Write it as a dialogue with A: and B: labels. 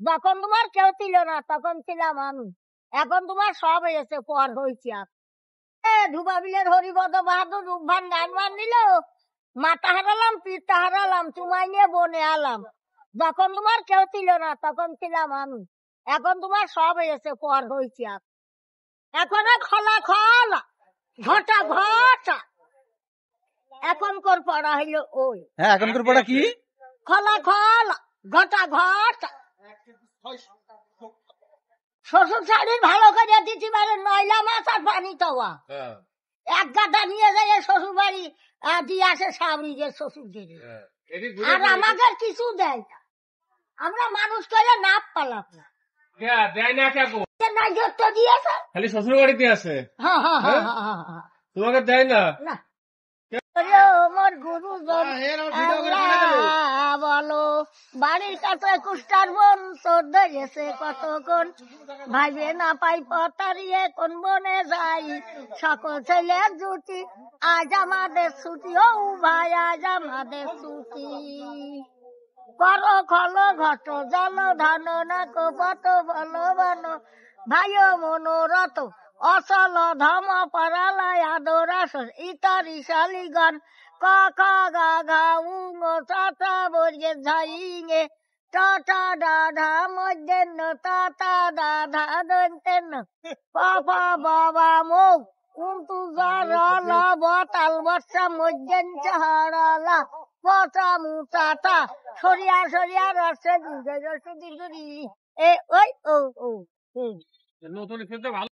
A: যখন তোমার কেউ ছিল না তখন ছিলাম আমি, এখন তোমার সব হয়েছে, পর হয়েছি আর ধুবা বিলের হরিপদ বাহাদুর রূপভান গান মান দিল, মাথা হারালাম, পিঠটা হারালাম, চুমাই নিয়ে বনে আলাম। যখন তোমার কেউ ছিল না তখন ছিলাম আমি, এখন তোমার সব হয়েছে, পর হয়েছি আর এখন খোলা খোলা ঘটা ঘটা এখনকার পড়া হইলো ওই।
B: হ্যাঁ, এখনকার পড়া কি?
A: খোলা খোলা ঘটা ঘটা। শ্বশুর শাড়ির ভালো করে দিচ্ছি মানে নয়লা মাছ আর পানি খাওয়া, এক গাদা নিয়ে যায় শ্বশুর বাড়ি দিয়ে আসে সাবরি যে শ্বশুর দিদি, আর আমাকে কিছু দেয় না। আমরা মানুষ করে নাপ পালাম না,
C: দেয় না
A: নাই যত দিয়েছে
C: খালি শ্বশুর বাড়িতে আছে,
A: হ্যাঁ হ্যাঁ হ্যাঁ হ্যাঁ হ্যাঁ।
C: তোমাকে দেয় না।
A: না আমার গুরুজন বলো বাড়ির কাছে কুষ্টার বন তোর ধরেছে কতক্ষণ, ভাইবে না পাই পতারিয়ে কোন বনে যাই, সকল ছেলে জুটি আজ আমাদের ছুটি, ও ভাই আজ আমাদের ছুটি। করো খলো ঘট জল ধান না কত বলো বনো, ভাইও মনোরথ অচল ধম পরালায় আদরাসন ইতারি শালিগণ, ক খ গা ঘা উঙ চাটা বর্গে ঝাইঙে, টাটা দাধা মধ্যেন তাতা দাধা দন্তেন, পাপা বাবা মৌ কিন্তু জারালা বতাল বর্ষা মধ্যেন চাহারালা, পচা মুচাটা সরিয়া সরিয়া রসে দীর্ঘ রসে দীর্ঘ এ ওই ও ও
C: নতুন খেলতে ভালো।